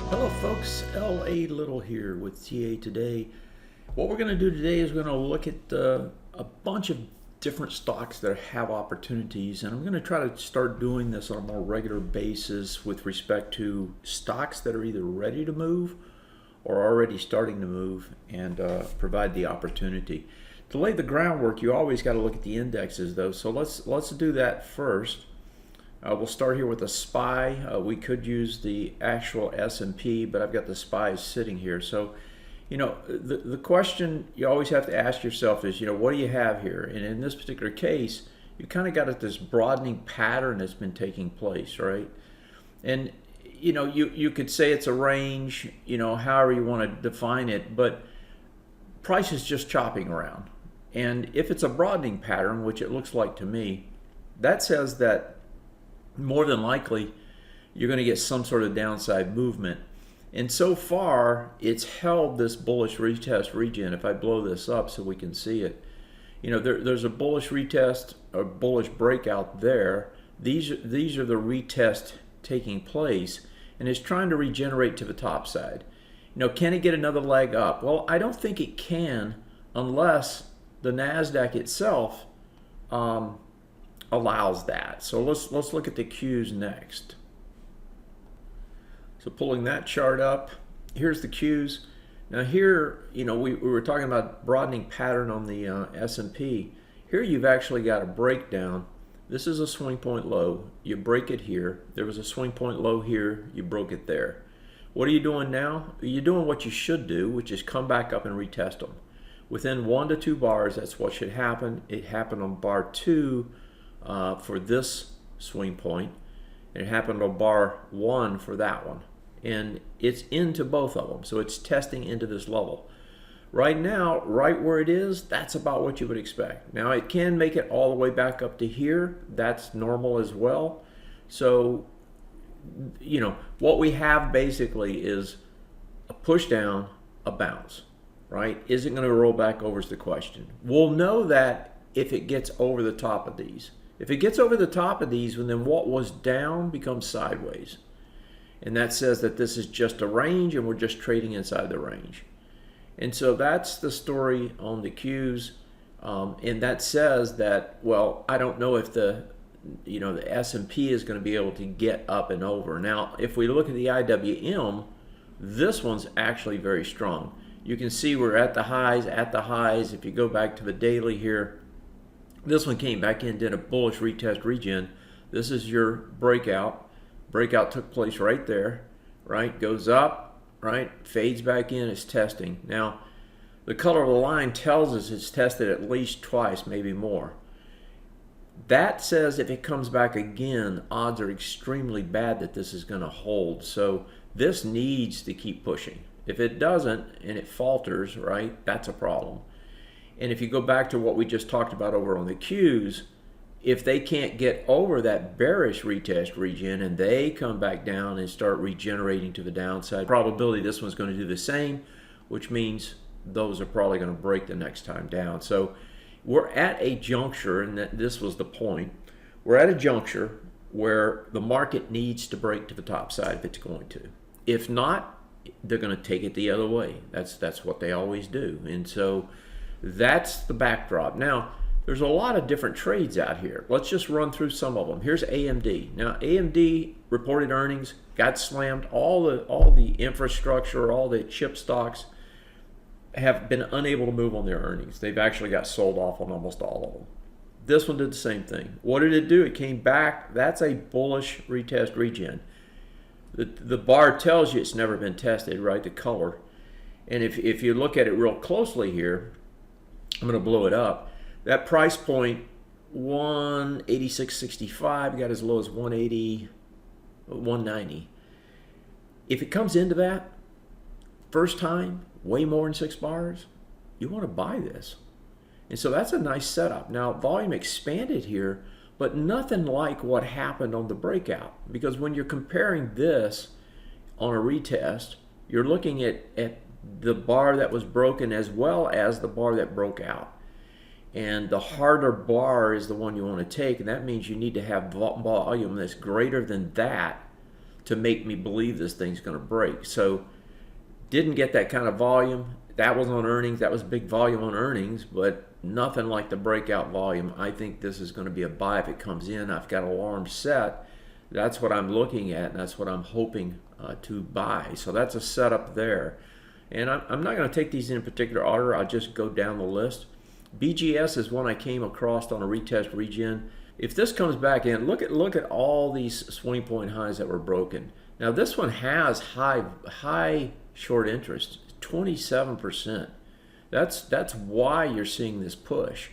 Hello folks, L.A. Little here with TA Today. What we're going to do today is we're going to look at a bunch of different stocks that have opportunities, and I'm going to try to start doing this on a more regular basis with respect to stocks that are either ready to move or already starting to move and provide the opportunity. To lay the groundwork, you always got to look at the indexes though, so let's do that first. We'll start here with a SPY. We could use the actual S&P, but I've got the SPY sitting here. So, you know, the question you always have to ask yourself is, you know, what do you have here? And in this particular case, you kind of got this broadening pattern that's been taking place, right? And, you know, you could say it's a range, you know, however you want to define it, but price is just chopping around. And if it's a broadening pattern, which it looks like to me, that says that more than likely you're going to get some sort of downside movement. And so far it's held this bullish retest region. If I blow this up so we can see it, you know, there's a bullish retest, a bullish breakout there. These are the retests taking place, and it's trying to regenerate to the top side. You know, can it get another leg up? Well, I don't think it can unless the NASDAQ itself allows that. So let's look at the Qs next. So pulling that chart up, here's the Qs. Now here, you know, we were talking about broadening pattern on the S&P. Here you've actually got a breakdown. This is a swing point low. You break it here. There was a swing point low here. You broke it there. What are you doing now? You're doing what you should do, which is come back up and retest them. Within 1 to 2 bars, that's what should happen. It happened on bar 2 for this swing point, and it happened on bar 1 for that one, and it's into both of them, so it's testing into this level right now. Right where it is, that's about what you would expect. Now it can make it all the way back up to here. That's normal as well. So, you know, what we have basically is a push down, a bounce, right? Is it going to roll back over is the question. We'll know that if it gets over the top of these. If it gets over the top of these, then what was down becomes sideways. And that says that this is just a range and we're just trading inside the range. And so that's the story on the Qs. And that says that, well, I don't know if the S&P is going to be able to get up and over. Now, if we look at the IWM, this one's actually very strong. You can see we're at the highs. If you go back to the daily here, this one came back in, did a bullish retest regen. This is your breakout. Breakout took place right there, right? Goes up, right? Fades back in, it's testing. Now, the color of the line tells us it's tested at least twice, maybe more. That says if it comes back again, odds are extremely bad that this is going to hold. So this needs to keep pushing. If it doesn't and it falters, right, that's a problem. And if you go back to what we just talked about over on the Qs, if they can't get over that bearish retest region and they come back down and start regenerating to the downside, probability this one's going to do the same, which means those are probably going to break the next time down. So we're at a juncture, and this was the point, we're at a juncture where the market needs to break to the top side if it's going to. If not, they're going to take it the other way. That's what they always do. And so that's the backdrop. Now, there's a lot of different trades out here. Let's just run through some of them. Here's AMD. Now, AMD reported earnings, got slammed. All the infrastructure, all the chip stocks have been unable to move on their earnings. They've actually got sold off on almost all of them. This one did the same thing. What did it do? It came back. That's a bullish retest regen. The bar tells you it's never been tested, right? The color. And if you look at it real closely here, I'm going to blow it up. That price point, 186.65, got as low as 180, 190. If it comes into that first time, way more than 6 bars, you want to buy this. And so that's a nice setup. Now, volume expanded here, but nothing like what happened on the breakout. Because when you're comparing this on a retest, you're looking at the bar that was broken as well as the bar that broke out. And the harder bar is the one you want to take, and that means you need to have volume that's greater than that to make me believe this thing's going to break. So didn't get that kind of volume. That was on earnings. That was big volume on earnings, but nothing like the breakout volume. I think this is going to be a buy if it comes in. I've got alarm set. That's what I'm looking at, and that's what I'm hoping to buy. So that's a setup there. And I'm not going to take these in particular order. I'll just go down the list. BGS is one I came across on a retest regen. If this comes back in, look at all these swing point highs that were broken. Now this one has high short interest, 27%. That's why you're seeing this push,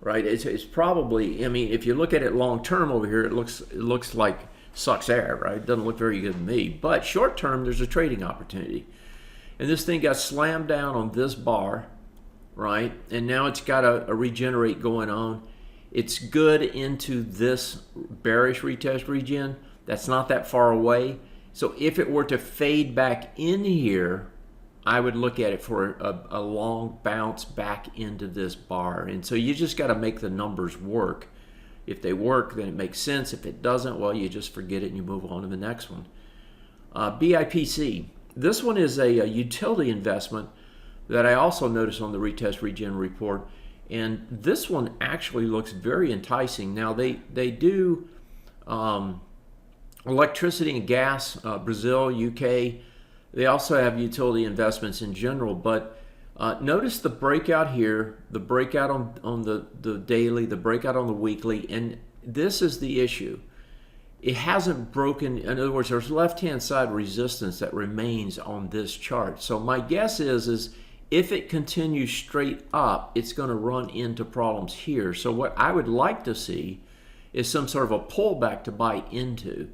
right? It's probably, I mean, if you look at it long term over here, it looks like sucks air, right? It doesn't look very good to me. But short term, there's a trading opportunity, and this thing got slammed down on this bar, right? And now it's got a regenerate going on. It's good into this bearish retest regen. That's not that far away. So if it were to fade back in here, I would look at it for a long bounce back into this bar. And so you just got to make the numbers work. If they work, then it makes sense. If it doesn't, well, you just forget it and you move on to the next one. BIPC. This one is a utility investment that I also noticed on the retest regen report. And this one actually looks very enticing. Now they do electricity and gas, Brazil, UK. They also have utility investments in general. But notice the breakout here, the breakout on the daily, the breakout on the weekly. And this is the issue. It hasn't broken. In other words, there's left-hand side resistance that remains on this chart. So my guess is if it continues straight up, it's going to run into problems here. So what I would like to see is some sort of a pullback to buy into.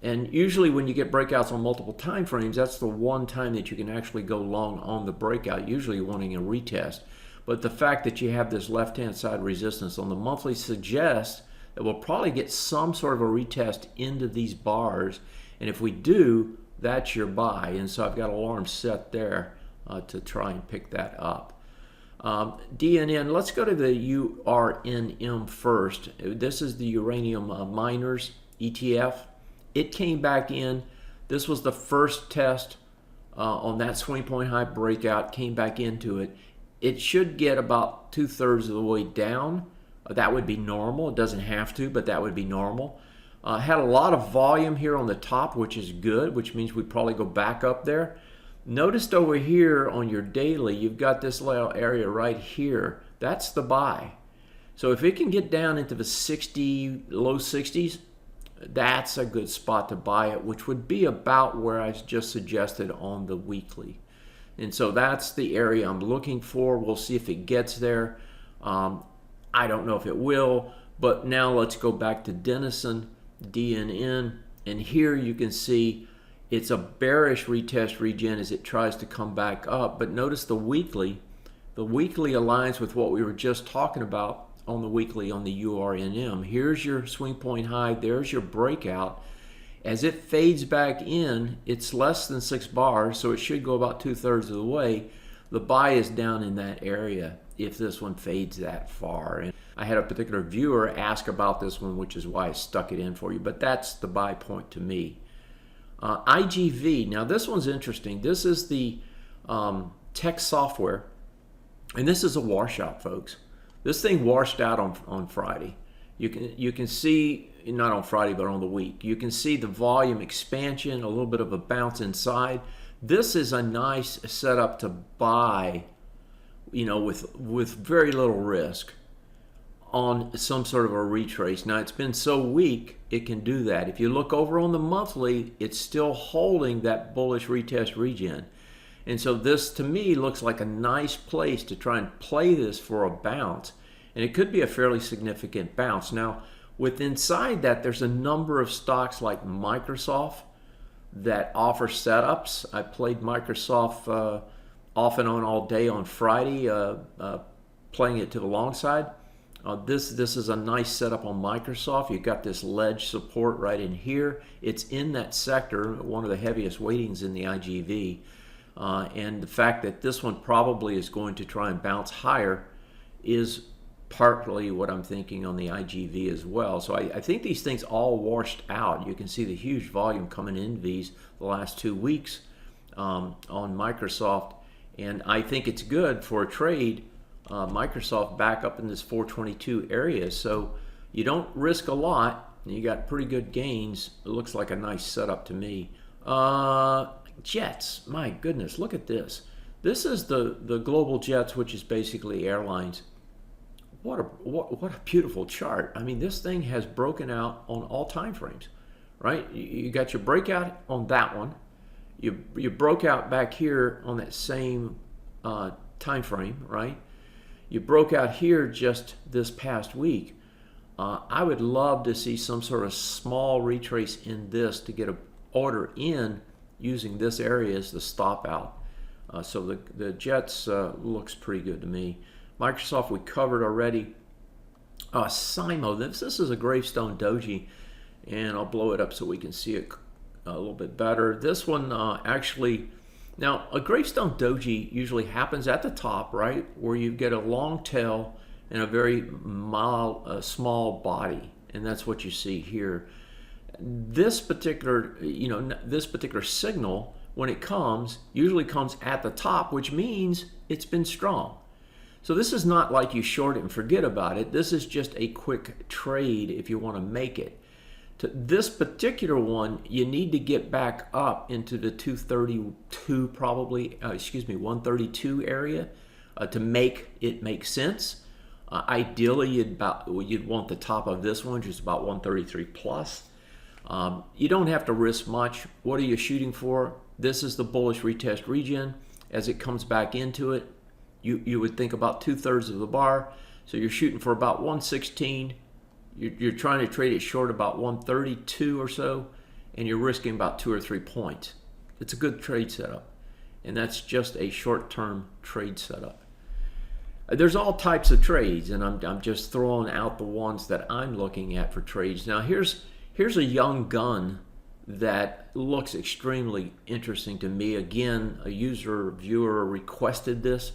And usually when you get breakouts on multiple time frames, that's the one time that you can actually go long on the breakout, usually wanting a retest. But the fact that you have this left-hand side resistance on the monthly suggests that we'll probably get some sort of a retest into these bars. And if we do, that's your buy. And so I've got alarms set there to try and pick that up. DNN, let's go to the URNM first. This is the uranium miners ETF. It came back in. This was the first test on that swing point high breakout, came back into it. It should get about 2/3 of the way down. That would be normal. It doesn't have to, but that would be normal. Had a lot of volume here on the top, which is good, which means we probably go back up there. Noticed over here on your daily, you've got this little area right here. That's the buy. So if it can get down into the 60, low 60s, that's a good spot to buy it, which would be about where I just suggested on the weekly. And so that's the area I'm looking for. We'll see if it gets there. I don't know if it will, but now let's go back to Denison, DNN, and here you can see it's a bearish retest regen as it tries to come back up. But notice the weekly aligns with what we were just talking about on the weekly on the URNM. Here's your swing point high, there's your breakout. As it fades back in, it's less than 6 bars, so it should go about 2/3 of the way. The buy is down in that area if this one fades that far. And I had a particular viewer ask about this one, which is why I stuck it in for you, but that's the buy point to me. IGV, now this one's interesting. This is the tech software, and this is a washout, folks. This thing washed out on Friday. You can see, not on Friday, but on the week. You can see the volume expansion, a little bit of a bounce inside. This is a nice setup to buy, with very little risk on some sort of a retrace. Now, it's been so weak, it can do that. If you look over on the monthly, it's still holding that bullish retest regen. And so this, to me, looks like a nice place to try and play this for a bounce. And it could be a fairly significant bounce. Now, with inside that, there's a number of stocks like Microsoft that offer setups. I played Microsoft off and on all day on Friday, playing it to the long side. This is a nice setup on Microsoft. You've got this ledge support right in here. It's in that sector, one of the heaviest weightings in the IGV. And the fact that this one probably is going to try and bounce higher is partly what I'm thinking on the IGV as well. So I think these things all washed out. You can see the huge volume coming in these the last 2 weeks on Microsoft, and I think it's good for a trade. Microsoft back up in this 422 area, so you don't risk a lot. You got pretty good gains. It looks like a nice setup to me. Jets, my goodness, look at this. This is the global jets, which is basically airlines. What a beautiful chart. I mean, this thing has broken out on all time frames, right? You got your breakout on that one. You broke out back here on that same time frame, right? You broke out here just this past week. I would love to see some sort of small retrace in this to get an order in using this area as the stop out. So the Jets looks pretty good to me. Microsoft we covered already. SIMO, this is a Gravestone Doji, and I'll blow it up so we can see it a little bit better. This one actually, now a Gravestone Doji usually happens at the top, right, where you get a long tail and a very mild, small body, and that's what you see here. This particular, this particular signal, when it comes, usually comes at the top, which means it's been strong. So this is not like you short it and forget about it. This is just a quick trade if you want to make it. To this particular one, you need to get back up into the 232, probably, 132 area to make it make sense. Ideally, you'd want the top of this one, which is about 133 plus. You don't have to risk much. What are you shooting for? This is the bullish retest region. As it comes back into it, you would think about 2/3 of the bar. So you're shooting for about 116. You're trying to trade it short about 132 or so, and you're risking about 2 or 3 points. It's a good trade setup, and that's just a short-term trade setup. There's all types of trades, and I'm just throwing out the ones that I'm looking at for trades. Now here's a young gun that looks extremely interesting to me. Again, a viewer requested this.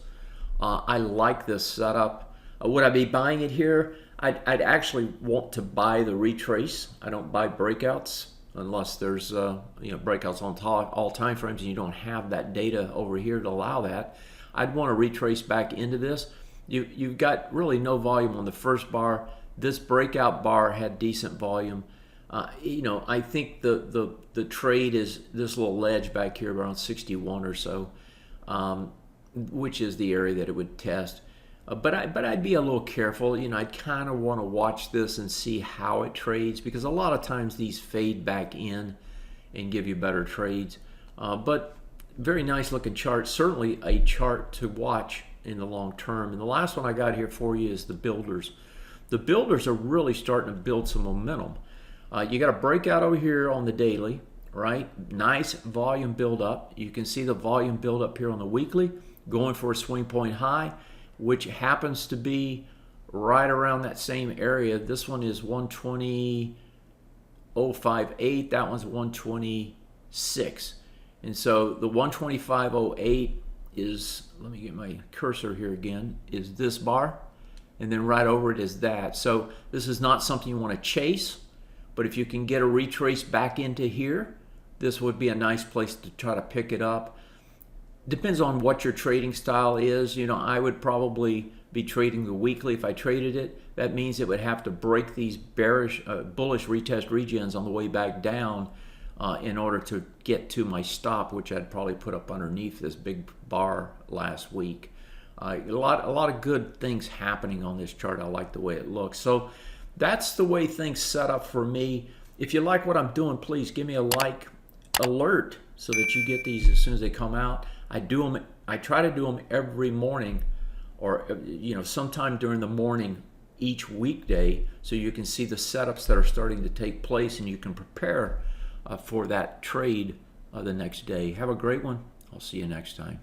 I like this setup. Would I be buying it here? I'd actually want to buy the retrace. I don't buy breakouts unless there's breakouts on all time frames and you don't have that data over here to allow that. I'd want to retrace back into this. You've got really no volume on the first bar. This breakout bar had decent volume. I think the trade is this little ledge back here around 61 or so, which is the area that it would test. But I'd be a little careful. I'd kind of want to watch this and see how it trades, because a lot of times these fade back in and give you better trades. But very nice looking chart. Certainly a chart to watch in the long term. And the last one I got here for you is the builders. The builders are really starting to build some momentum. You got a breakout over here on the daily, right? Nice volume build up. You can see the volume build up here on the weekly, going for a swing point high, which happens to be right around that same area. This one is 120.058. That one's 126. And so the 125.08 is, let me get my cursor here again, is this bar. And then right over it is that. So this is not something you want to chase. But if you can get a retrace back into here, this would be a nice place to try to pick it up. Depends on what your trading style is. I would probably be trading the weekly if I traded it. That means it would have to break these bullish retest regions on the way back down in order to get to my stop, which I'd probably put up underneath this big bar last week. A lot of good things happening on this chart. I like the way it looks. So that's the way things set up for me. If you like what I'm doing, please give me a like alert so that you get these as soon as they come out. I try to do them every morning, or sometime during the morning each weekday, so you can see the setups that are starting to take place and you can prepare for that trade the next day. Have a great one. I'll see you next time.